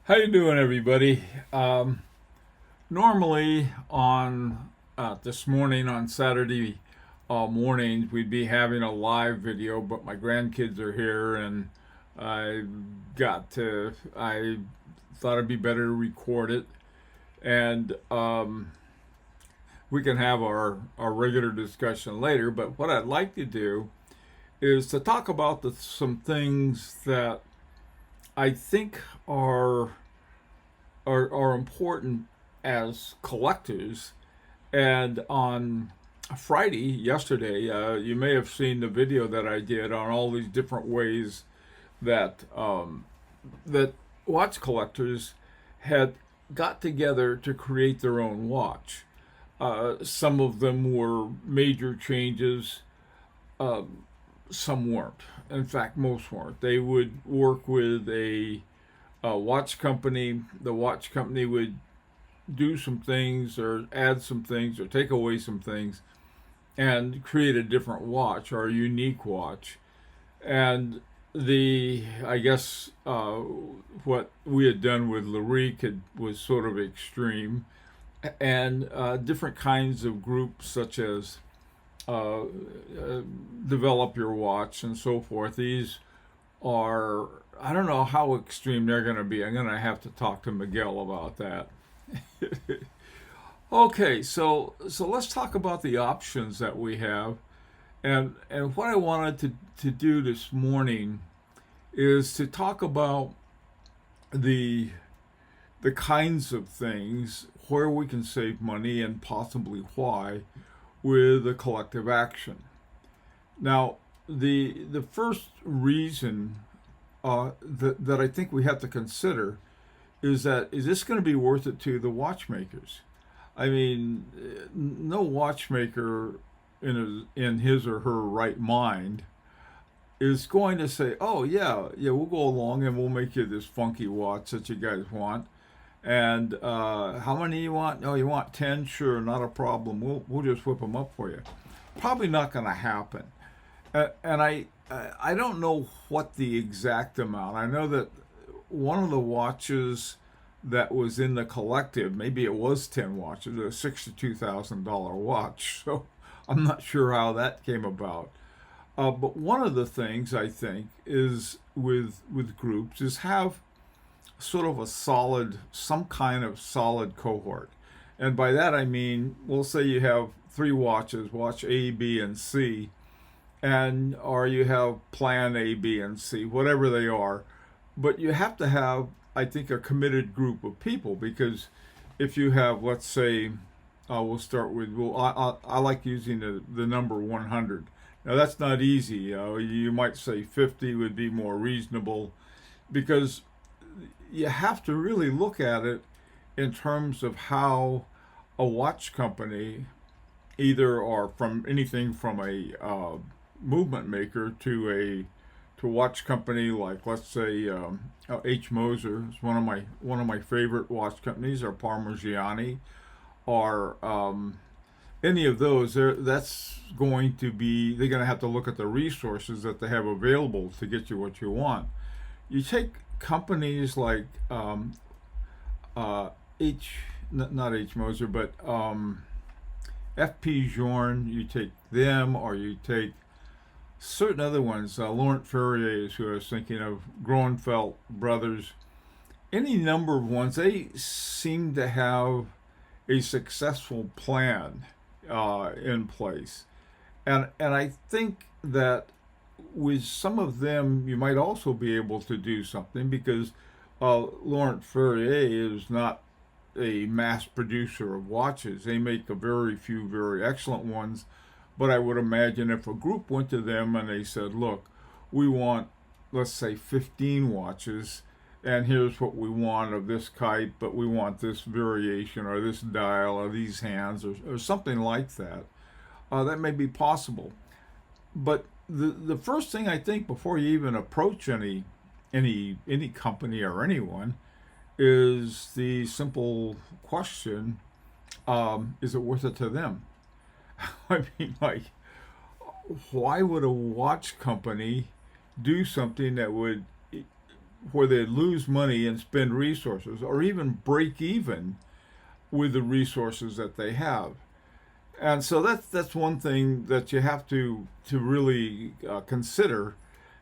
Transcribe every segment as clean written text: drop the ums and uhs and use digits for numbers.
How you doing, everybody? Normally on this morning on Saturday mornings we'd be having a live video, but my grandkids are here, and I thought it'd be better to record it, and we can have our regular discussion later. But what I'd like to do is to talk about some things that I think are important as collectors. And on yesterday, you may have seen the video that I did on all these different ways that that watch collectors had got together to create their own watch. Some of them were major changes. Uh, some weren't. In fact, most weren't. They would work with a watch company. The watch company would do some things or add some things or take away some things and create a different watch or a unique watch. And I guess what we had done with Larique was sort of extreme, and different kinds of groups such as uh, develop your watch and so forth. These are, I don't know how extreme they're going to be. I'm going to have to talk to Miguel about that. Okay, so let's talk about the options that we have, and what I wanted to do this morning is to talk about the the kinds of things where we can save money and possibly why with a collective action. Now, the first reason that I think we have to consider is this going to be worth it to the watchmakers? I mean, no watchmaker in his or her right mind is going to say, "Oh yeah, we'll go along and we'll make you this funky watch that you guys want." And how many you want? Oh, you want 10? Sure, not a problem. We'll just whip them up for you. Probably not going to happen. And I don't know what the exact amount. I know that one of the watches that was in the collective, maybe it was 10 watches, a $62,000 watch. So I'm not sure how that came about. But one of the things I think is with groups is have sort of some kind of solid cohort. And by that I mean, we'll say you have three watches, watch A, B, and C, and or you have plan A, B, and C, whatever they are. But you have to have, I think, a committed group of people, because if you have, let's say, we'll start with, I like using the number 100. Now that's not easy. You might say 50 would be more reasonable, because you have to really look at it in terms of how a watch company, either or from anything from a movement maker to watch company like, let's say, H. Moser is one of my favorite watch companies, or Parmigiani, or any of those. That's going to be, they're going to have to look at the resources that they have available to get you what you want. You take companies like H, not H. Moser, but F.P. Journe. You take them, or you take certain other ones, Laurent Ferrier is who I was thinking of, Groenfeld Brothers, any number of ones. They seem to have a successful plan in place, and I think that with some of them you might also be able to do something, because Laurent Ferrier is not a mass producer of watches. They make a very few very excellent ones. But I would imagine if a group went to them and they said, "Look, we want, let's say, 15 watches, and here's what we want of this type, but we want this variation or this dial or these hands," or something like that, that may be possible. But the first thing, I think, before you even approach any company or anyone, is the simple question: is it worth it to them? I mean, like, why would a watch company do something that would where they lose money and spend resources, or even break even with the resources that they have. And so that's one thing that you have to really consider,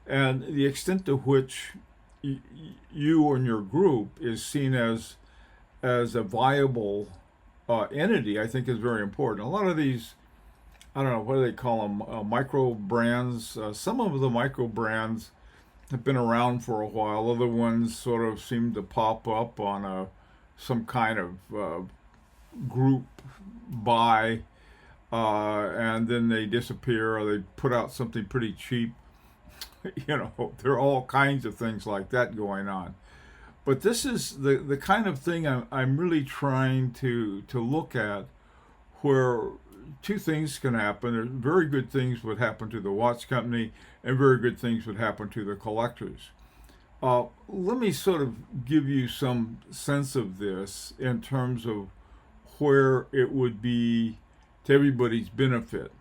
and the extent to which you and your group is seen as a viable entity, I think is very important. A lot of these, I don't know, what do they call them, micro brands. Some of the micro brands have been around for a while. Other ones sort of seem to pop up on some kind of group buy, and then they disappear, or they put out something pretty cheap. There are all kinds of things like that going on. But this is the kind of thing I'm really trying to look at, where two things can happen. Very good things would happen to the watch company, and very good things would happen to the collectors. Let me sort of give you some sense of this in terms of where it would be to everybody's benefit.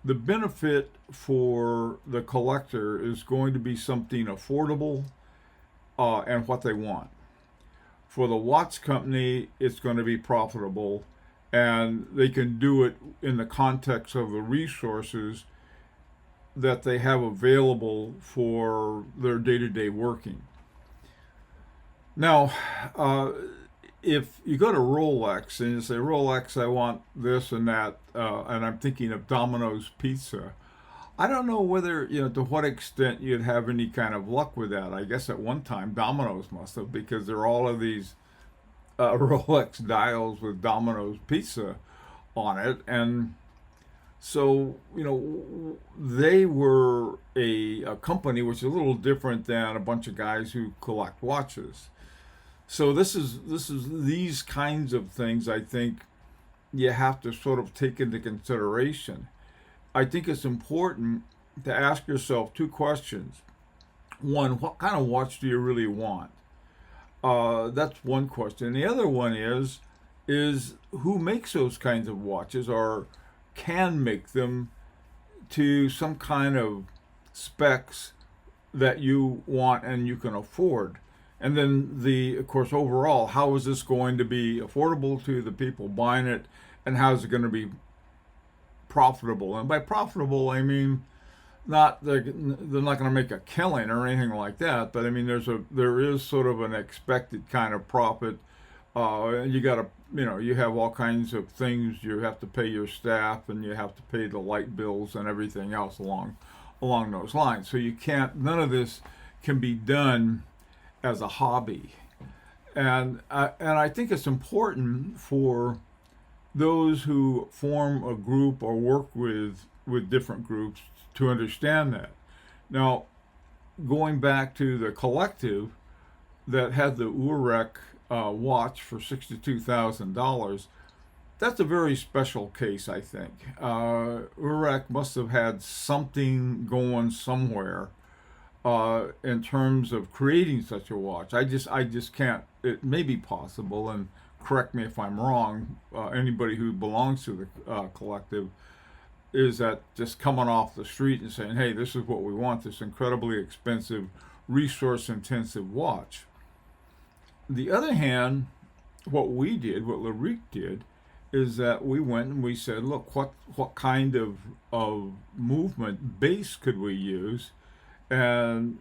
The benefit for the collector is going to be something affordable and what they want. For the watch company, it's going to be profitable, and they can do it in the context of the resources that they have available for their day-to-day working. Now, if you go to Rolex and you say, Rolex, I want this and that, and I'm thinking of Domino's Pizza, I don't know whether, to what extent you'd have any kind of luck with that. I guess at one time Domino's must have, because there are all of these Rolex dials with Domino's Pizza on it. And so, they were a company which is a little different than a bunch of guys who collect watches. So this is these kinds of things I think you have to sort of take into consideration. I think it's important to ask yourself two questions. One, what kind of watch do you really want? That's one question. The other one is who makes those kinds of watches, or can make them to some kind of specs that you want and you can afford. And then of course, overall, how is this going to be affordable to the people buying it, and how is it going to be profitable? And by profitable, I mean they're not going to make a killing or anything like that, but I mean there is sort of an expected kind of profit. You got to you have all kinds of things you have to pay your staff, and you have to pay the light bills and everything else along those lines. So none of this can be done as a hobby, and I think it's important for those who form a group or work with different groups to understand that. Now, going back to the collective that had the Urek watch for $62,000, that's a very special case, I think. Urek must have had something going somewhere in terms of creating such a watch. I just can't. It may be possible, and correct me if I'm wrong. Anybody who belongs to the collective, is that just coming off the street and saying, "Hey, this is what we want. This incredibly expensive, resource-intensive watch." The other hand, what Larique did, is that we went and we said, "Look, what kind of movement base could we use?" And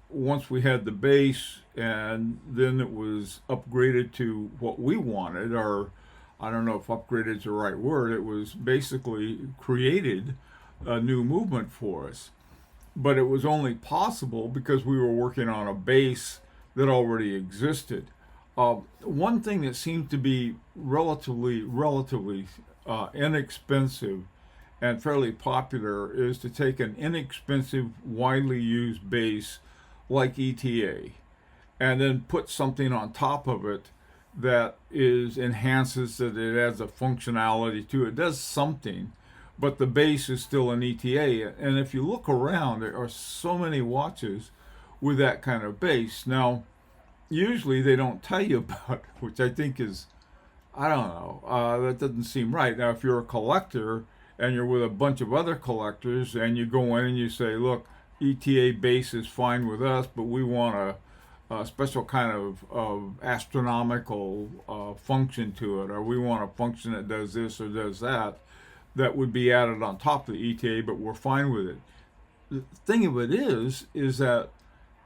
once we had the base, and then it was upgraded to what we wanted, or I don't know if upgraded is the right word, it was basically created a new movement for us. But it was only possible because we were working on a base that already existed. One thing that seemed to be relatively inexpensive and fairly popular is to take an inexpensive, widely used base like ETA, and then put something on top of it that enhances it. It adds a functionality to it. It does something, but the base is still an ETA. And if you look around, there are so many watches with that kind of base. Now, usually they don't tell you about it, which I think is, I don't know, that doesn't seem right. Now, if you're a collector and you're with a bunch of other collectors, and you go in and you say, "Look, ETA base is fine with us, but we want special kind of astronomical function to it, or we want a function that does this or does that, that would be added on top of the ETA, but we're fine with it. The thing of it is that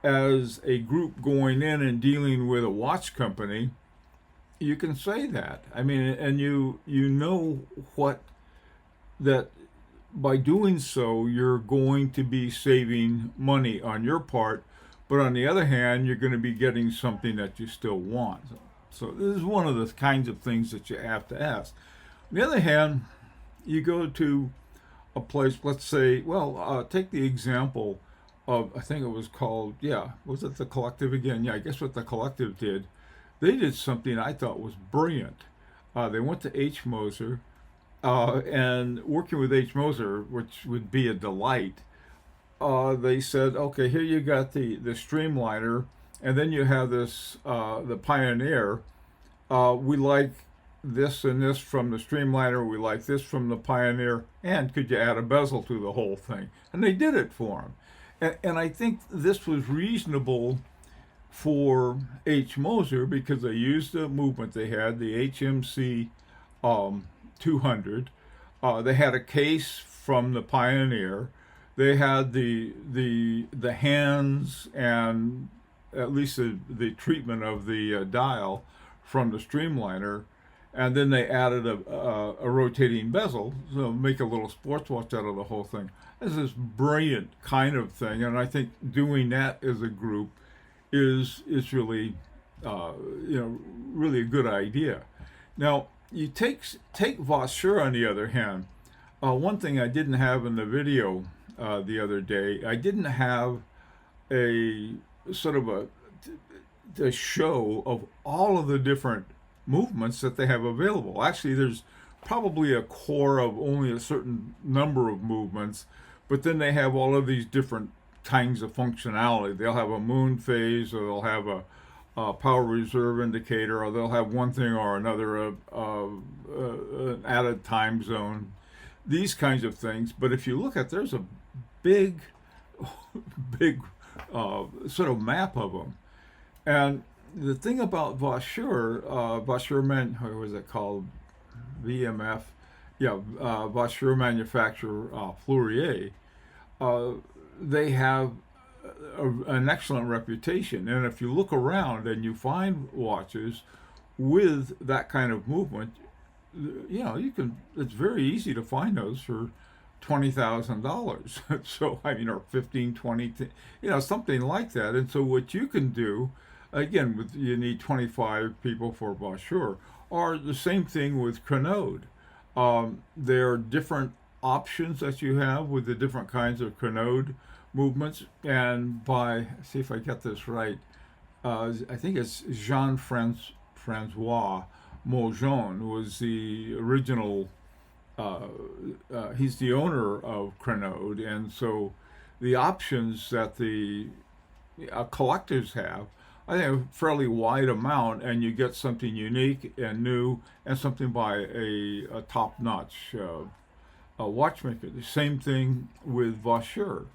as a group going in and dealing with a watch company, you can say that. I mean, and you know what that by doing so, you're going to be saving money on your part, but on the other hand, you're going to be getting something that you still want. So this is one of the kinds of things that you have to ask. On the other hand, you go to a place, let's say, take the example of, I think it was called, was it the Collective again? Yeah, I guess what the Collective did, they did something I thought was brilliant. They went to H. Moser, and working with H. Moser, which would be a delight, they said, okay, here you got the Streamliner, and then you have this, the Pioneer. We like this and this from the Streamliner, we like this from the Pioneer, and could you add a bezel to the whole thing? And they did it for them. And I think this was reasonable for H. Moser because they used the movement they had, the HMC 200. They had a case from the Pioneer. They had the hands and at least the treatment of the dial from the Streamliner, and then they added a rotating bezel, so make a little sports watch out of the whole thing. This is brilliant kind of thing, and I think doing that as a group is really really a good idea. Now you take Vaussure on the other hand. One thing I didn't have in the video the other day, I didn't have a sort of a show of all of the different movements that they have available. Actually, there's probably a core of only a certain number of movements, but then they have all of these different kinds of functionality. They'll have a moon phase, or they'll have a power reserve indicator, or they'll have one thing or another, an added time zone, these kinds of things. But if you look at, there's a big, big sort of map of them. And the thing about Vaussure, what was it called? VMF, Vaussure Manufacturer Fleurier, they have an excellent reputation. And if you look around and you find watches with that kind of movement, you can. It's very easy to find those for $20,000. So I mean, or 15, 20, something like that. And so what you can do, again, you need 25 people for Vaussure, or the same thing with Crenode. There are different options that you have with the different kinds of Crenode movements, and see if I get this right, I think it's Jean-Francois Maujon was the original, he's the owner of Crenode, and so the options that the collectors have, I think, a fairly wide amount, and you get something unique and new, and something by a top-notch watchmaker. The same thing with Vaussure.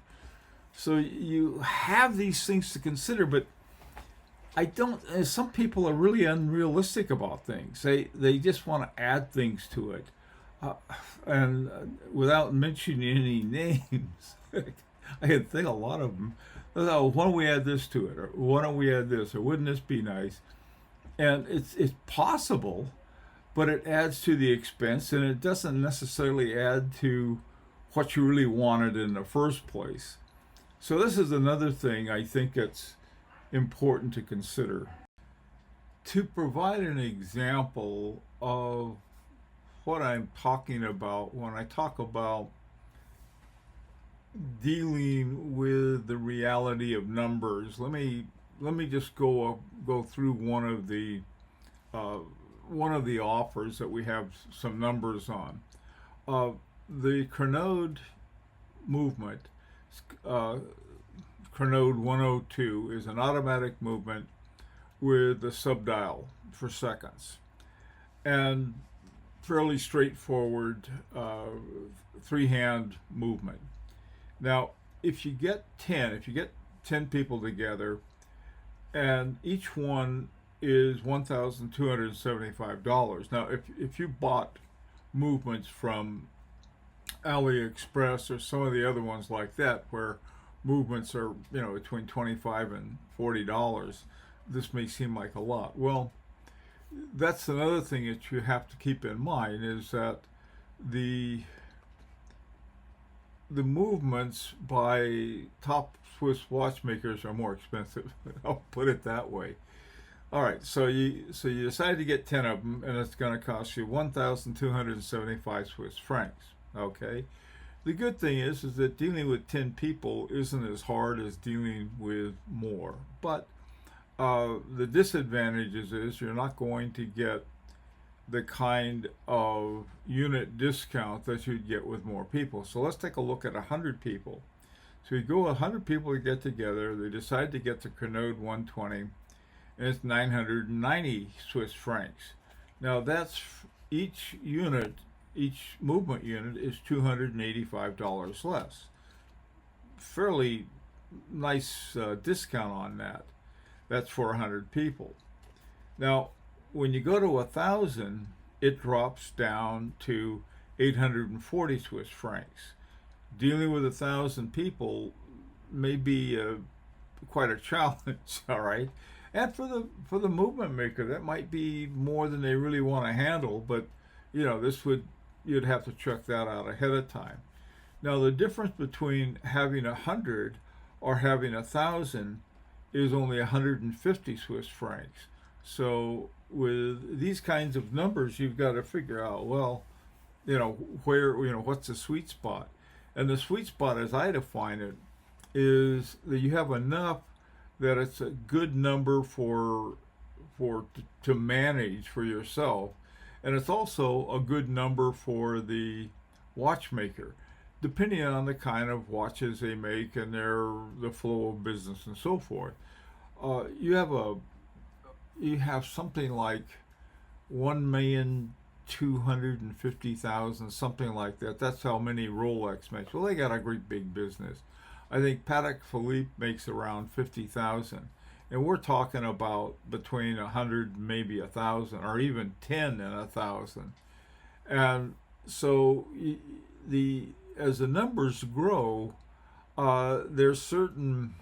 So you have these things to consider, but some people are really unrealistic about things. They just want to add things to it. And without mentioning any names, I can think a lot of them. Oh, why don't we add this to it? Or why don't we add this? Or wouldn't this be nice? And it's possible, but it adds to the expense, and it doesn't necessarily add to what you really wanted in the first place. So this is another thing I think it's important to consider. To provide an example of what I'm talking about when I talk about dealing with the reality of numbers, let me just go through one of the offers that we have some numbers on. The Crenode movement, Crenode 102, is an automatic movement with a subdial for seconds, and fairly straightforward three-hand movement. Now, if you get 10 people together, and each one is $1,275. Now, if you bought movements from AliExpress or some of the other ones like that, where movements are between $25 and $40, this may seem like a lot. Well, that's another thing that you have to keep in mind, is that the the movements by top Swiss watchmakers are more expensive. I'll put it that way. All right, so you decide to get 10 of them, and it's going to cost you 1,275 Swiss francs. Okay. The good thing is that dealing with 10 people isn't as hard as dealing with more. But the disadvantages is you're not going to get the kind of unit discount that you'd get with more people. So let's take a look at 100 people. So you go 100 people to get together. They decide to get the Canode 120, and it's 990 Swiss francs. Now that's each movement unit is $285 less. Fairly nice discount on that. That's for 100 people. Now, when you go to 1,000, it drops down to 840 Swiss francs. Dealing with 1,000 people may be quite a challenge, all right? And for the movement maker, that might be more than they really want to handle, but you'd have to check that out ahead of time. Now, the difference between having 100 or having 1,000 is only 150 Swiss francs. So with these kinds of numbers, you've got to figure out, well, what's the sweet spot? And the sweet spot, as I define it, is that you have enough that it's a good number to manage for yourself, and it's also a good number for the watchmaker, depending on the kind of watches they make and the flow of business and so forth. You have something like 1,250,000, something like that. That's how many Rolex makes. Well, they got a great big business. I think Patek Philippe makes around 50,000, and we're talking about between 100, maybe 1,000, or even 10 and 1,000. And so as the numbers grow, there's certain,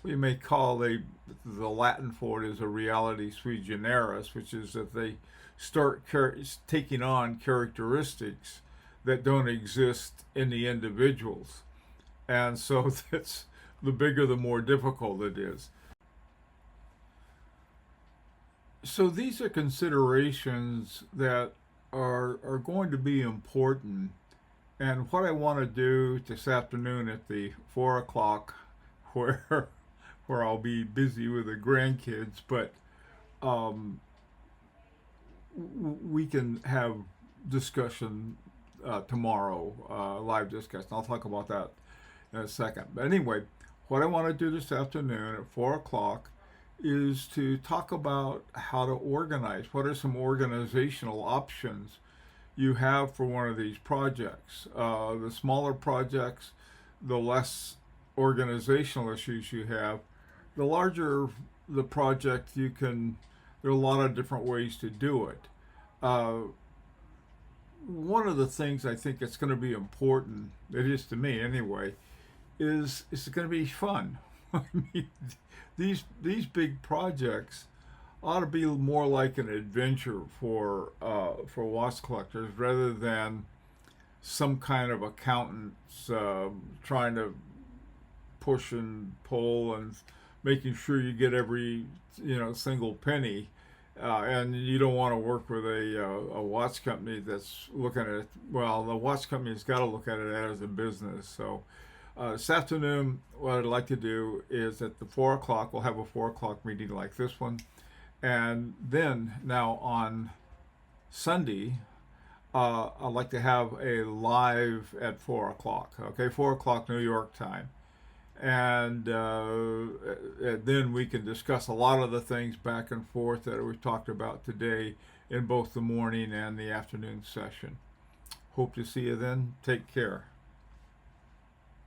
we may call the Latin for it is a reality sui generis, which is that they start taking on characteristics that don't exist in the individuals. And so that's the bigger, the more difficult it is. So these are considerations that are going to be important. And what I want to do this afternoon at the 4 o'clock, where I'll be busy with the grandkids, but we can have discussion tomorrow, live discussion. I'll talk about that in a second. But anyway, what I want to do this afternoon at 4 o'clock is to talk about how to organize. What are some organizational options you have for one of these projects? The smaller projects, the less organizational issues you have. The larger the project, there are a lot of different ways to do it. One of the things I think that's going to be important, it is to me anyway, is it's going to be fun. I mean, these big projects ought to be more like an adventure for watch collectors rather than some kind of accountants trying to push and pull and making sure you get every single penny. And you don't want to work with a watch company that's looking at it. Well, the watch company's got to look at it as a business. So this afternoon, what I'd like to do is at the 4 o'clock, we'll have a 4 o'clock meeting like this one. And then now on Sunday, I'd like to have a live at 4 o'clock. Okay, 4 o'clock New York time. And then we can discuss a lot of the things back and forth that we've talked about today in both the morning and the afternoon session. Hope to see you then. Take care.